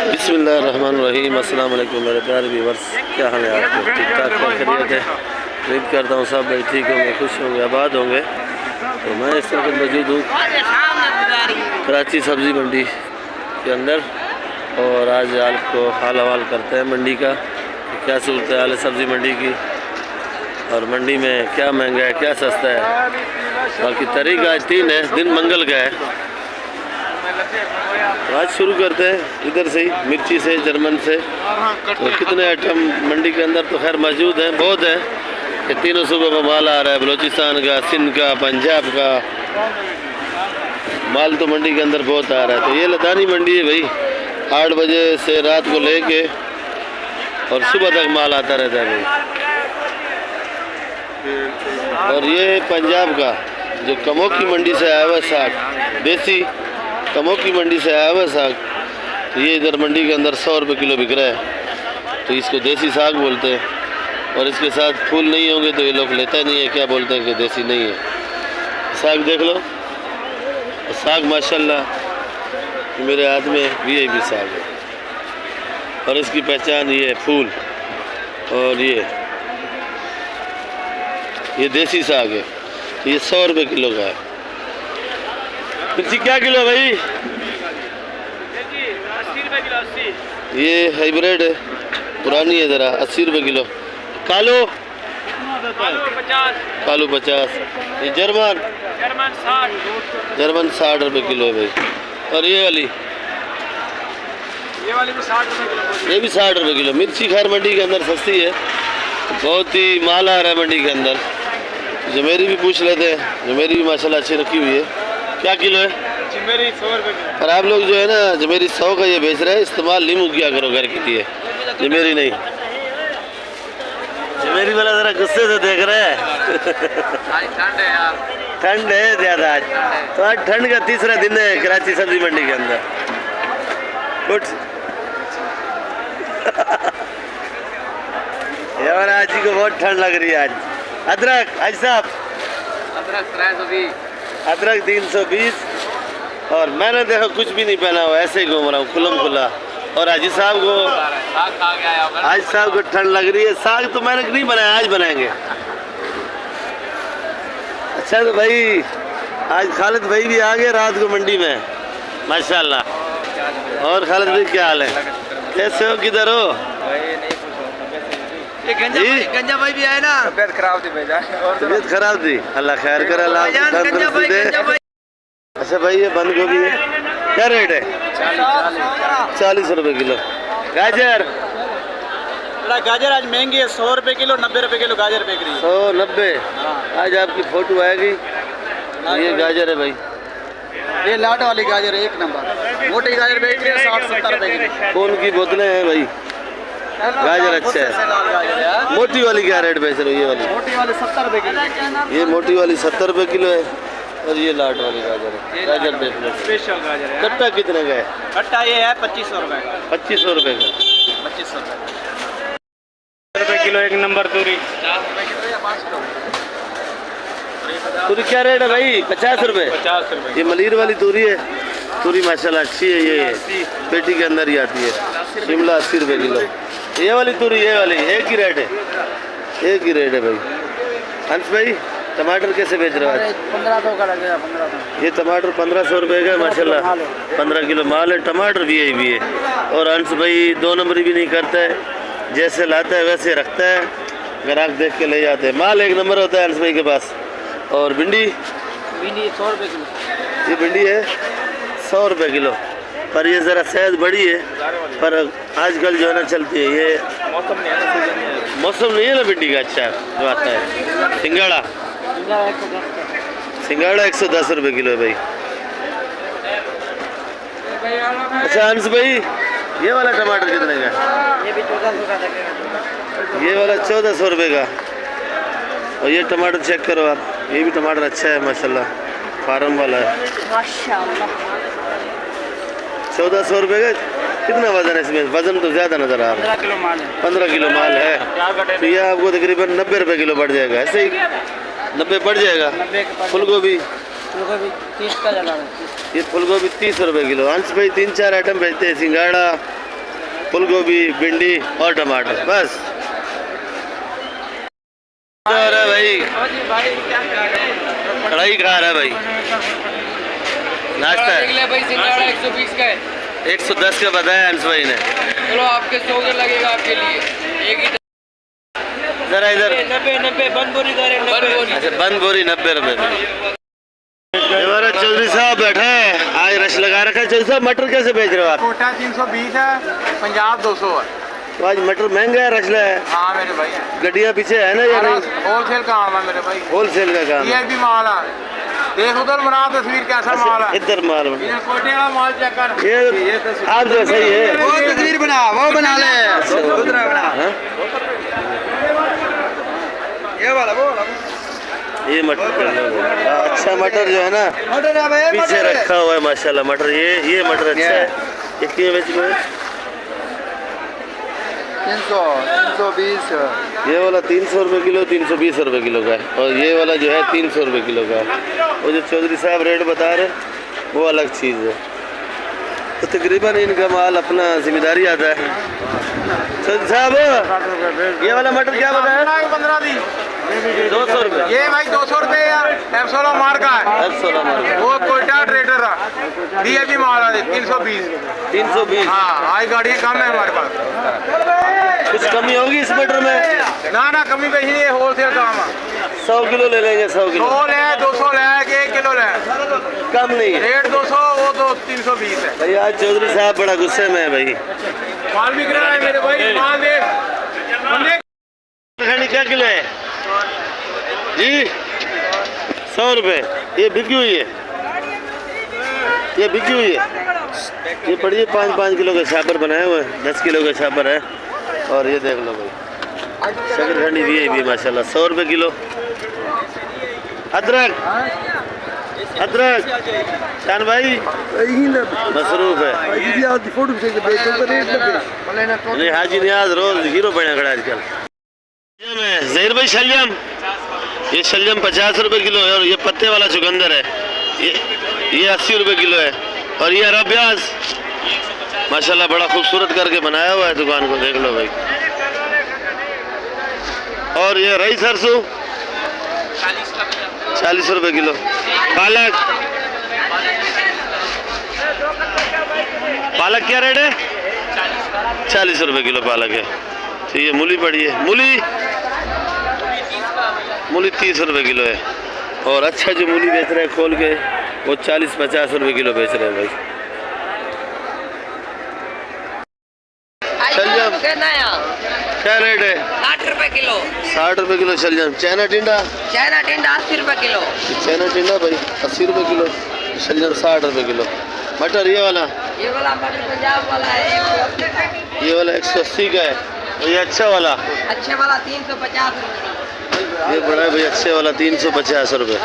बिस्मिल्लाहिर्रहमानिर्रहीम। अस्सलाम वालेकुम मेरे प्यारे व्यूअर्स, क्या हाल है आपके? ठीक ठाक खैरियत है? उम्मीद करता हूँ सब भाई ठीक होंगे, खुश होंगे, आबाद होंगे। तो मैं इस वक्त मौजूद हूँ कराची सब्ज़ी मंडी के अंदर और आज आपको हाल हवाल करते हैं मंडी का, क्या सूरत हाल है सब्ज़ी मंडी की और मंडी में क्या महंगा है, क्या सस्ता है। बाकी तारीख आज 3 है, दिन मंगल का है। तो आज शुरू करते हैं इधर से ही, मिर्ची से, जर्मन से। तो कितने आइटम मंडी के अंदर तो खैर मौजूद हैं, बहुत है कि तीनों सूबों का माल आ रहा है, बलूचिस्तान का, सिंध का, पंजाब का माल तो मंडी के अंदर बहुत आ रहा है। तो ये लदानी मंडी है भाई, 8 बजे से रात को लेके और सुबह तक माल आता रहता है भाई। और ये पंजाब का जो कमों की मंडी से आया हुआ साग, देसी कमों की मंडी से आया हुआ साग, तो ये इधर मंडी के अंदर 100 रुपये किलो बिक रहा है। तो इसको देसी साग बोलते हैं और इसके साथ फूल नहीं होंगे तो ये लोग लेता नहीं है, क्या बोलते हैं कि देसी नहीं है। साग देख लो, साग माशाल्लाह मेरे हाथ में वीआईपी साग है और इसकी पहचान ये है फूल। और ये देसी साग है, ये 100 रुपये किलो का है। मिर्ची क्या किलो है भाई? 80 रुपये किलो। 80 ये हाइब्रिड है, पुरानी है ज़रा, 80 रुपये किलो। कालो 50। कालू 50। ये जर्मन 60। जर्मन 60 रुपये किलो है भाई। और ये वाली भी 60 रुपये किलो। ये भी 60 रुपये किलो। मिर्ची खैर मंडी के अंदर सस्ती है, बहुत ही माल आ रहा है मंडी के अंदर। जमेरी भी पूछ लेते हैं, जमेरी भी माशाल्लाह अच्छी रखी हुई है। क्या किलो है? जमेरी 100 रुपये किलो। पर आप लोग जो है ना जमेरी 100 का ये बेच रहे हैं, इस्तेमाल नींबू किया करो घर के लिए, जमेरी नहीं। जमेरी वाला ज़रा गुस्से से देख रहे हैं। ठंड है यार, ठंड है ज़्यादा आज। तो आज ठंड का तीसरा दिन है कराची सब्जी मंडी के अंदर। गुड यार आज जी को बहुत ठंड लग रही है आज। अदरक आज साहब, अदरक 320। अदरक 320। और मैंने देखो कुछ भी नहीं पहना हुआ, ऐसे ही घूम रहा हूँ खुलम खुला। और हाजी साहब को साग खा के आया होगा। आज साहब को ठंड लग रही है। साग तो मैंने नहीं बनाया, आज बनाएंगे। अच्छा तो भाई आज खालिद भाई भी आ गए रात को मंडी में माशाल्लाह। और खालिद भाई क्या हाल है, कैसे हो, किधर हो? ये गंजा भाई भी आए ना, तबीयत खराब थी भैया। तबीयत खराब थी, अल्लाह खैर करे, अल्लाह तंदुरुस्ती दे। अच्छा भाई ये बंद गोभी है, क्या रेट है? 40 रुपये किलो। गाजर गाजर आज महंगी है, 100 रुपये किलो, 90 रुपये किलो गाजर बिक रही है। 190। आज आपकी फोटो आएगी। ये गाजर है भाई, ये लाट वाली गाजर है, 1 नंबर। मोटी गाजर बेच रही है 60-70 रुपये किलो। कौन की बोतलें हैं भाई? गाजर अच्छा है। मोटी वाली क्या रेट बेच रहे हो? ये वाली मोटी वाली 70 रुपये किलो। ये मोटी वाली 70 रुपये किलो है। और ये लाट वाली गाजर है, गाजर देख लो, स्पेशल गाजर है। कट्टा कितने का है? कट्टा ये है 2500 रुपये का। 2500 रुपये का। 2500 रुपये किलो। 1 नंबर तूरी। तूरी क्या रेट है भाई? 50 रुपये। 50 रुपये। ये मलीर वाली तूरी है, तूरी माशाल्लाह अच्छी है। ये पेटी के अंदर ही आती है। शिमला 80 रुपये किलो। ये वाली तूरी, ये वाली एक ही रेट है, एक ही रेट है भाई। हंस भाई टमाटर कैसे बेच रहे हो आज? 1500 का लगेगा। 1500। ये टमाटर 1500 रुपये का माशाल्लाह। 15 किलो माल है, टमाटर भी है। और अंश भाई 2 नंबरी भी नहीं करता है, जैसे लाता है वैसे रखता है, ग्राहक देख के ले जाते हैं। माल 1 नंबर होता है अंश भाई के पास। और भिंडी 100 रुपये किलो। ये भिंडी है 100 रुपये किलो। पर ये ज़रा सेहत बड़ी है, पर आजकल जो है ना चलती है, ये मौसम नहीं है ना भिंडी का अच्छा जो आता है। सिंगाड़ा 110 रुपये किलो है भाई। अच्छा अंश भाई ये वाला टमाटर कितने का? ये भी 1400 का लगेगा। ये वाला 1400 रुपये का। और ये टमाटर चेक करो आप, ये भी टमाटर अच्छा है माशाल्लाह, फार्म वाला है माशाल्लाह। 1400 रुपये का। कितना वजन है इसमें? वजन तो ज़्यादा नज़र आ रहा है। 15 किलो माल है। 15 किलो माल है, तो ये आपको तकरीबन 90 रुपये किलो पड़ जाएगा। ऐसे ही 90 पड़ जाएगा। 90 फूल गोभी 30 का जला है। ये फूल गोभी 30 रुपये किलो। अंश भाई 3-4 आइटम बेचते हैं, सिंगाड़ा फूल गोभी, भिंडी और टमाटर बस। और है भाई कढ़ाई खा रहा है भाई, नाश्ता है। भाई सिंगाड़ा 120 का है, 110 का बताया अंश भाई ने। चलो आपके 100 का लगेगा आपके लिए एक ही। जरा इधर 90 बंद बोरी करें, 90। अच्छा बंद बोरी 90 रुपए। हमारा चौधरी साहब बैठा है, आज रश लगा रखा है। चौधरी साहब मटर कैसे बेच रहे हो आप? कोटा 320 है, पंजाब 200 है। तो आज मटर महंगा है, रश है। हाँ मेरे भाई, गड्डियाँ पीछे है ना या नहीं? होलसेल काम है मेरे भाई, होलसेल का काम है। ये भी माल है। देख उधर बना तस्वीर कैसा माल है। इधर माल बना। इधर कोटे वाला माल चेक कर। ये आप जो सही है वो तस्वीर बना, वो बना ले। दूसरा बना। हाँ? ये वाला वो वाला। ये मटर अच्छा मटर जो है ना मटर है भाई, पीछे रखा हुआ है माशाल्लाह। मटर ये मटर अच्छा है। ये कितने बेच रहे हो? 320। ये वाला 300 रुपये किलो, 320 रुपये किलो का है। और ये वाला जो है 300 रुपये किलो का है। वो जो चौधरी साहब रेट बता रहे वो अलग चीज़ है। तो तकरीबन इनका माल अपना जिम्मेदारी आता है। चौधरी साहब ये वाला मटर क्या बताया? 15 दी 200 रुपये। ये भाई 200 रुपये यार, F16 मार का है। F16 मार। वो कोयटा ट्रेडर है, DAP माल है 320। 320। हाँ आज गाड़ियाँ कम है हमारे पास। कुछ कमी होगी इस मटर में? ना कमी कहीं नहीं, होलसेल काम है। 100 किलो ले लेंगे, 100 किलो। 100 ले, 200 ले, 1 किलो ले। कम नहीं है रेट 200, वो तो 320 है। भाई। आज चौधरी साहब बड़ा गुस्से में है भाई। माल बिक रहा है मेरे भाई, माल देख। खंडी क्या किलो है जी? 100 रुपये। ये बिकी हुई है, ये बिकी हुई है। ये पड़ी है 5-5 किलो के छापर बनाए हुए हैं, 10 किलो का छापर है। और ये देख लो भाई शकरखंडी भी माशाल्लाह 100 रुपये किलो। अदरक अदरक शान भाई मसरूफ है। नहीं हाजी नियाज रोज हीरो बना खड़ा आजकल। जहीर भाई शलजम, ये शलजम 50 रुपये किलो है। और ये पत्ते वाला चुकंदर है, ये 80 रुपये किलो है। और ये हरा प्याज माशाल्लाह बड़ा खूबसूरत करके बनाया हुआ है दुकान को, देख लो भाई। और ये रई सरसों 40 रुपये किलो। पालक क्या रेट है? 40 रुपये किलो पालक है। ठीक है, मूली पड़ी है, मूली 30 रुपये किलो है। और अच्छा जो मूली बेच रहे हैं खोल के वो 40-50 रुपये किलो बेच रहे हैं भाई। शलजम क्या रेट है? 60 रुपए किलो। 60 रुपये किलो शलजम। चाइना टिंडा 80 रुपए किलो। चाइना टिंडा भाई 80 रुपये किलो। शलजम 60 रुपये किलो। मटर ये वाला मटर पंजाब वाला है, ये वाला 180 का है। और ये अच्छा वाला, अच्छे वाला 350 रुपए। ये बड़ा है भाई अच्छे वाला 350 रुपये।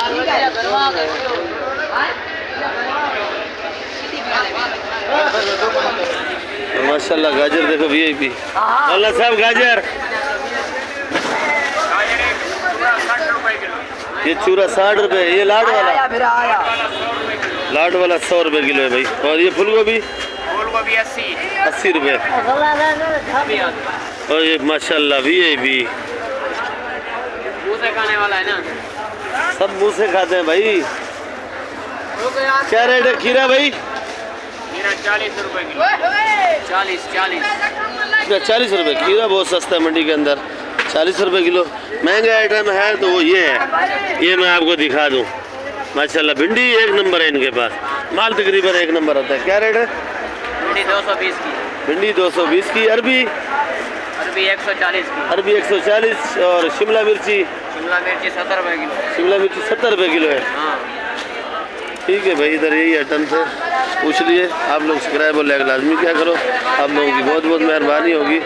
माशाल्लाह गाजर देखो VIP। अल्लाह साहब गाजर ये चूरा 60 रुपये। ये लाड वाला 100 रुपये किलो है भाई। और ये फूल गोभी 80 रुपये। और ये माशाल्लाह VIP मुंह से खाने वाला है ना, सब मुंह से खाते हैं भाई। क्या रेट है खीरा भाई? 40 रुपए किलो। 40 रुपये खीरा बहुत सस्ता है मंडी के अंदर, 40 रुपये किलो। महंगा आइटम है तो वो ये है, ये मैं आपको दिखा दूँ। माशाल्लाह भिंडी 1 नंबर है इनके पास, माल तकरीबन 1 नंबर आता है। क्या रेट है? भिंडी 220 की। भिंडी 220 की। अरबी 140 की। अरबी 140। और शिमला मिर्ची 70 रुपए किलो। शिमला मिर्ची 70 रुपये किलो है। हाँ ठीक है भाई, इधर यही आइटम थे, पूछ लिए। आप लोग सब्सक्राइब और लाइक लाजमी क्या करो, आप लोगों की बहुत बहुत मेहरबानी होगी।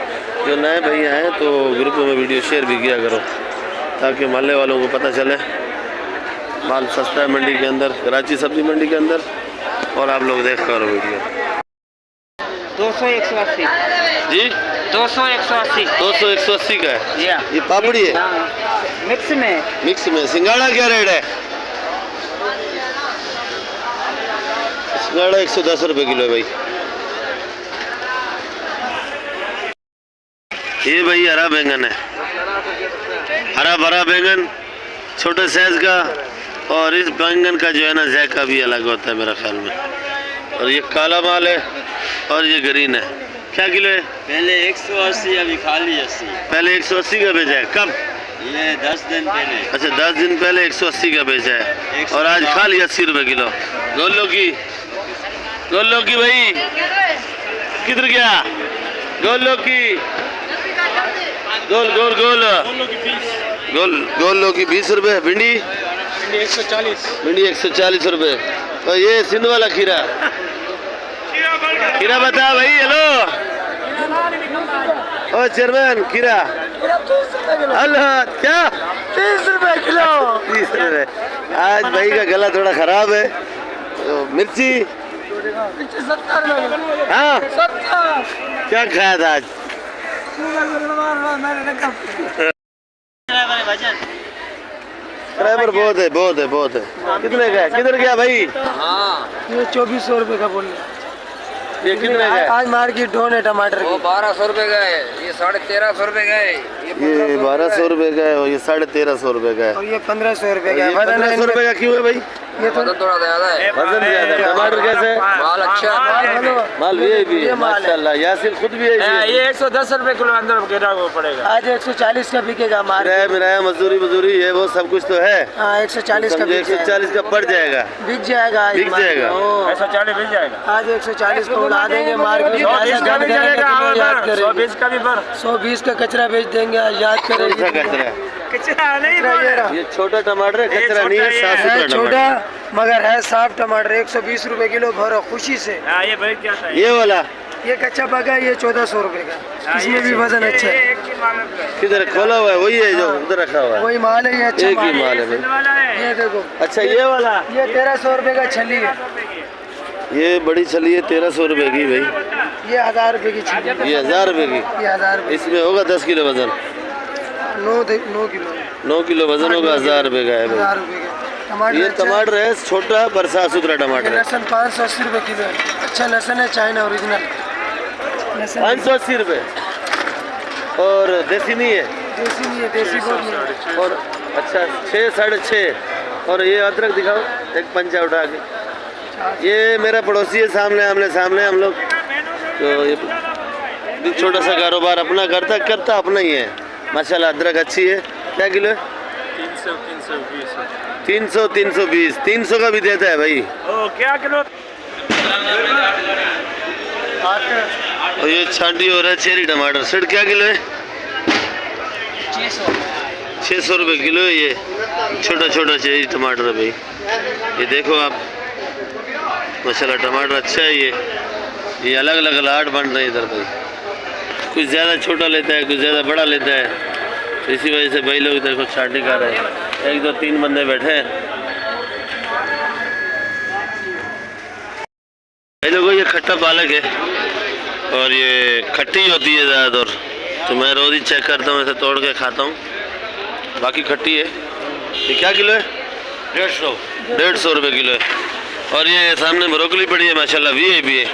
जो नए भैया हैं तो ग्रुप में वीडियो शेयर भी किया करो ताकि मोहल्ले वालों को पता चले माल सस्ता है मंडी के अंदर, कराची सब्जी मंडी के अंदर। और आप लोग देख करो वीडियो। 200 180 जी 200 180 200 180 का है। ये पापड़ी है मिक्स में। सिंगाड़ा क्या रेट है? सिंगाड़ा 110 रुपये किलो है भाई। ये भाई हरा बैंगन है, हरा भरा बैंगन छोटे साइज का। और इस बैंगन का जो है ना जायका भी अलग होता है मेरा ख्याल में। और ये काला माल है और ये ग्रीन है। क्या किलो है? पहले 180, अभी खाली 80। पहले 180 का बेचा है, कब? ये 10 दिन पहले। अच्छा 10 दिन पहले 180 का बेचा है और आज खाली 80 रुपए किलो। गोल लौकी भाई किधर गया? गोल लौकी गोल लौकी 20 रुपए। भिंडी 140। भिंडी 140 रुपए। और ये सिंध वाला खीरा बता भाई। हेलो ओ चेयरमैन, खीरा अल्लाह क्या 30 रुपए किलो। 30 रुपए। आज भाई का गला थोड़ा खराब है। तो मिर्ची 70 रुपए। हाँ 70। क्या खाया था आज? ड्राइवर बहुत है। कितने का है? किधर गया भाई? हाँ ये 2400 रुपए का बोल रहे। ये कितने का है? आज मार्केट डाउन है टमाटर वो की। 1200 रुपए का है, ये 1350 रुपए का है, ये 1200 रुपए का है और ये 1350 रुपए का है। और ये 1500 रुपए और का ये है। 1500 रुपए का क्यों है भाई? ये तो वजन थोड़ा ज्यादा है। वजन ज्यादा है। टमाटर कैसे है? माल अच्छा है। माल भी है माल है। माशाल्लाह। यासिर खुद भी है। ये 110 रुपए किलो अंदर गिरा वो पड़ेगा। आज 140 का बिकेगा मार्केट। किराया मजदूरी ये वो सब कुछ तो है। हाँ 140 का बिक 140 का पड़ जाएगा। बिक जाएगा आज बिक मार्केट। जाएगा। ओ, 140 मिल जाएगा। आज 140 को उड़ा देंगे मार्केट। 120 का भी चलेगा, याद करेंगे 120 का भी पर 120 का कचरा बेच देंगे। याद कौन सा करेंगे। कचरा? कचरा नहीं कचरा ये रहा। ये छोटा टमाटर है, कचरा नहीं है, साफ है सुथरा छोटा टमाटर। मगर है साफ टमाटर। 120 रुपए किलो भरो खुशी से। हाँ ये भाई क्या था ये वाला ये कच्चा पका है, ये 1400 रुपए का। इसमें भी वजन अच्छा है। एक ही माल है। किधर खोला हुआ है? वही है जो उधर रखा हुआ है। वही माल है, ये अच्छा एक ही माल है। माल है भाई। वाला है ये देखो अच्छा ये वाला ये 1300 रुपए का छली है। ये बड़ी छली है 1300 रुपए की भाई। ये 1000 रुपए की छली है। ये 1000 रुपए की। ये 1000 रुपए। इसमें होगा 10 किलो वजन। 9 किलो 9 किलो वजन होगा, 1000 रुपए का है 1000 भाई। रुपए का टमाटर। ये अच्छा है। टमाटर है छोटा पर साफ सुथरा ये टमाटर है। लहसुन 580 रुपए किलो है। अच्छा लहसुन है, चाइना ओरिजिनल लहसुन। 580 रुपए। और देसी नहीं है? देसी नहीं है, देसी बहुत नहीं है। और अच्छा 6 6.5। और ये अदरक दिखाओ एक पंचा उठा के। ये मेरा पड़ोसी है, सामने आमने सामने हम लोग। तो ये भी छोटा सा कारोबार अपना करता अपना ही है माशाल्लाह। अदरक अच्छी है। क्या किलो है? 300 320। 300 का भी देता है भाई। ओ क्या किलो? और ये छांटी हो रहा है चेरी टमाटर। सेठ क्या किलो है? 600 रुपये किलो है। ये छोटा चेरी टमाटर है भाई। ये देखो आप माशाल्लाह टमाटर अच्छा है। ये अलग अलग लाट बन रहे हैं इधर भाई। कुछ ज़्यादा छोटा लेता है, कुछ ज़्यादा बड़ा लेता है। तो इसी वजह से भाई लोग इधर को छांटी कर रहे हैं। 1 2 3 बंदे बैठे हैं भाई लोगों। ये खट्टा पालक है और ये खट्टी होती है ज़्यादातर। तो मैं रोज़ ही चेक करता हूँ, ऐसे तोड़ के खाता हूँ। बाकी खट्टी है। ये क्या किलो है? 150 रुपये किलो है। और ये सामने ब्रोकली पड़ी है माशाल्लाह, वीआईपी है।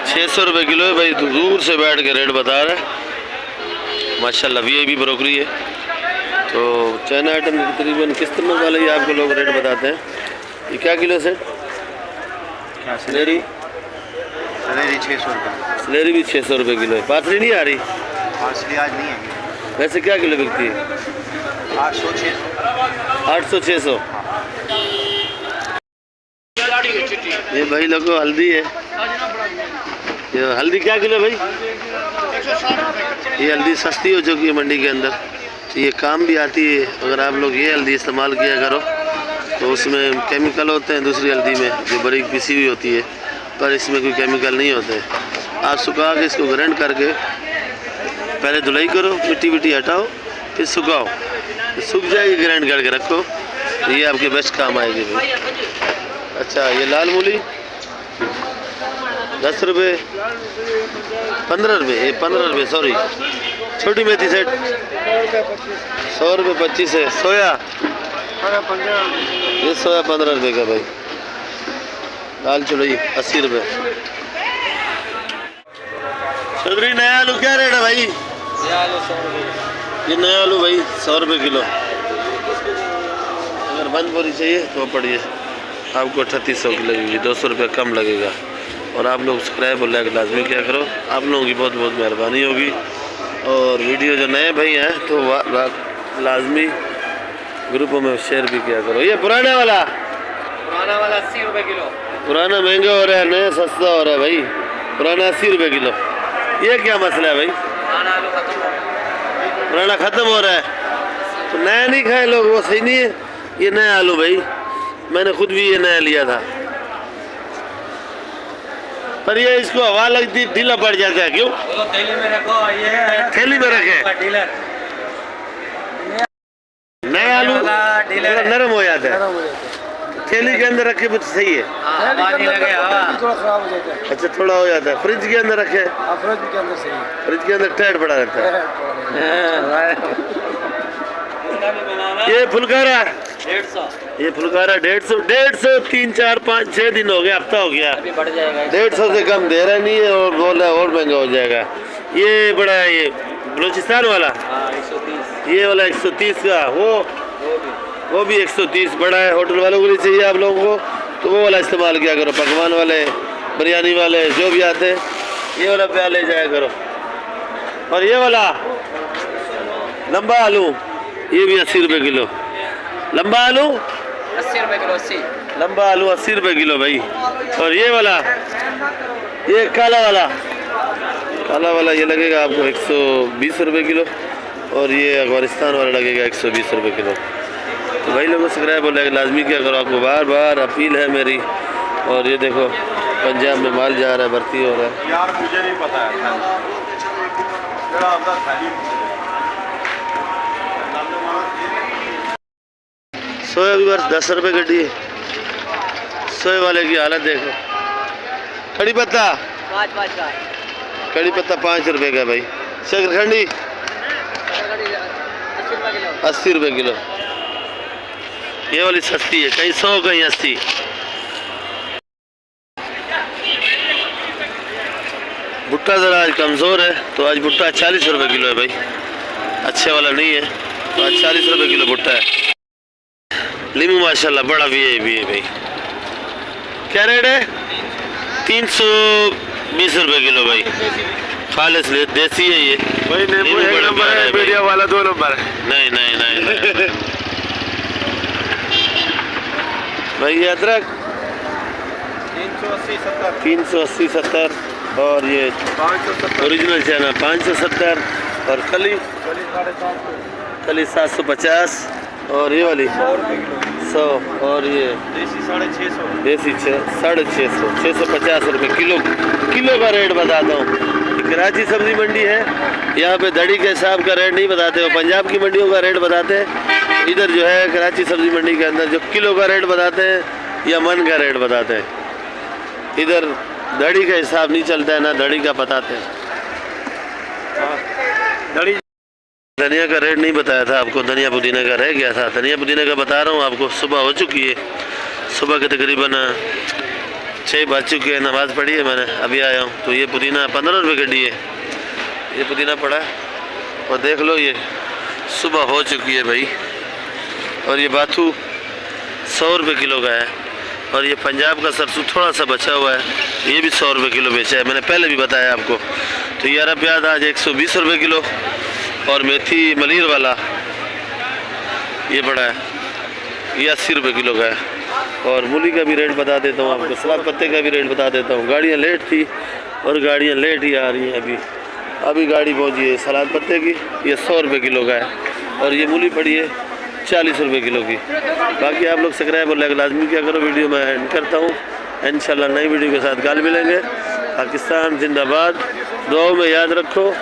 600 रुपये किलो है भाई। दूर से बैठ के रेट बता रहा है माशाल्लाह। वीआईपी ब्रोकली है। तो चाइना आइटम तकरीबन किस तरह वाले ही आपको लोग रेट बताते हैं। ये क्या किलो है? सलेरी 600 रुपये। सलेरी भी 600 रुपये किलो है। पाथरी नहीं आ रही? असली आज नहीं है। वैसे क्या किलो बिकती है? 800 600। 800 600। ये भाई लोगों हल्दी है। ये हल्दी क्या किलो है भाई? ये हल्दी सस्ती हो चुकी है मंडी के अंदर। तो ये काम भी आती है। अगर आप लोग ये हल्दी इस्तेमाल किया करो तो उसमें केमिकल होते हैं दूसरी हल्दी में जो बारीक पिसी हुई होती है, पर इसमें कोई केमिकल नहीं होते। आप सुखा के इसको ग्राइंड करके पहले धुलाई करो, मिट्टी विट्टी हटाओ, फिर सुखाओ। सूख जाएगी, ग्राइंड करके रखो, तो ये आपके बेस्ट काम आएगी भाई। अच्छा ये लाल मूली 10 रुपये 15 रुपये। ये 15 रुपये सॉरी। छोटी मेथी सेट 100 रुपये 25 है। सोया ये सोया 15 रुपये का भाई। दाल चुड़ई 80 रुपये। चौधरी नया आलू क्या रेट है भाई? ये आलू 100 रुपये। ये नया आलू भाई 100 रुपये किलो। अगर बंद बोरी चाहिए तो पड़िए आपको 3800 की लगेगी, 200 रुपये कम लगेगा। और आप लोग सब्सक्राइब और लाइक लाजमी क्या करो, आप लोगों की बहुत बहुत मेहरबानी होगी। और वीडियो जो नए भाई हैं तो लाजमी ग्रुपों में शेयर भी किया करो। ये पुराना वाला 80 रुपये किलो। पुराना महंगा हो रहा है, नया सस्ता हो रहा है भाई। पुराना 80 रुपये किलो। ये क्या मसला है भाई? पुराना आलू खत्म हो गया। पुराना ख़त्म हो रहा है तो नया नहीं खाए लोग, वो सही नहीं है। ये नया आलू भाई, मैंने खुद भी ये नया लिया था, पर ये इसको हवा लगती ढीला पड़ जाता है। क्यों? थैली में रखो, ये थैली में रखे डीलर नया आलू डीलर नरम हो जाता है, थैली के अंदर रखे तो सही है। हवा नहीं लगे, हवा थोड़ा खराब हो जाता है। अच्छा थोड़ा हो जाता है। फ्रिज के अंदर रखे, फ्रिज के अंदर सही है। फ्रिज के अंदर टाइट पड़ा रहता है। ये फुलकारा 150 ये फुलकारा 150 3 4 5 6 दिन हो गया, हफ्ता हो गया। अभी बढ़ जाएगा। 150 से कम दे रहा नहीं है और बोल रहा है और महंगा हो जाएगा। ये बड़ा है, ये बलूचिस्तान वाला, हाँ 130। ये वाला 130 का, वो भी 130 बड़ा है। होटल वालों के लिए चाहिए आप लोगों को तो वो वाला इस्तेमाल किया करो, पकवान वाले, बिरयानी वाले जो भी आते हैं ये वाला प्यार ले जाया करो। और ये वाला लंबा आलू, ये भी 80 रुपये किलो। लंबा आलू 80 रुपये किलो। 80 लंबा आलू 80 रुपये किलो भाई। और ये वाला, ये काला वाला ये लगेगा आपको 120 रुपये किलो। और ये अफगानिस्तान वाला लगेगा 120 रुपये किलो। तो भाई लोगों सब्सक्राइब और लाइक लाजमी क्या करो, आपको बार बार अपील है मेरी। और ये देखो पंजाब में माल जा रहा है, भर्ती हो रहा है। यार मुझे नहीं पता है। सोया भी बस 10 रुपये गड्डी है। सोए वाले की हालत देखो। कड़ी पत्ता 5 का। कड़ी पत्ता 5 रुपये का भाई। शकरखंडी 80 रुपये किलो। ये वाली सस्ती है, कहीं 100 कहीं 80। भुट्टा ज़रा आज कमज़ोर है तो आज भुट्टा 40 रुपये किलो है भाई, अच्छे वाला नहीं है तो आज 40 रुपये किलो भुट्टा है। लीमू माशाल्लाह बड़ा भी है भाई। क्या रेट है? 320 रुपये किलो भाई। खालिस देसी है ये भाई। नींबू 1 नंबर है, मीडिया वाला 2 नंबर है। नहीं भाई ये अदरक 380 70 और ये 570 ओरिजिनल चाइना 570 और कली 750 और ये वाली 100 और ये देसी 650। देसी 650 रुपये किलो का रेट बताता हूँ। कराची सब्जी मंडी है, यहाँ पे दड़ी के हिसाब का रेट नहीं बताते, वो पंजाब की मंडियों का रेट बताते हैं। इधर जो है कराची सब्जी मंडी के अंदर जो किलो का रेट बताते हैं या मन का रेट बताते हैं। इधर दड़ी का हिसाब नहीं चलता है, ना दड़ी का बताते हैं। दड़ी धनिया का रेट नहीं बताया था आपको, धनिया पुदीना का रह गया था। धनिया पुदीना का बता रहा हूँ आपको। सुबह हो चुकी है, सुबह के तकरीबन 6 बज चुके हैं, नमाज़ पढ़ी है मैंने, अभी आया हूँ। तो ये पुदीना 15 रुपये गड्डी है, ये पुदीना पड़ा है। और देख लो ये सुबह हो चुकी है भाई। और ये बाथू 100 रुपये किलो का है। और ये पंजाब का सरसों थोड़ा सा बचा हुआ है, ये भी 100 रुपये किलो बेचा है, मैंने पहले भी बताया आपको। तो ये हरा प्याज आज 120 रुपये किलो। और मेथी मलीर वाला ये बड़ा है, ये 80 रुपये किलो का है। और मूली का भी रेट बता देता हूँ आपको, सलाद पत्ते का भी रेट बता देता हूँ। गाड़ियाँ लेट थी और गाड़ियाँ लेट ही आ रही हैं। अभी गाड़ी पहुँची है सलाद पत्ते की, ये 100 रुपये किलो का है। और ये मूली पड़ी है 40 रुपये किलो की। बाकी आप लोग सब्सक्राइब और लाइक लाजमी क्या करो। वीडियो मैं एंड करता हूँ, इंशाल्लाह नई वीडियो के साथ कल मिलेंगे। पाकिस्तान जिंदाबाद, दुआओं में याद रखो।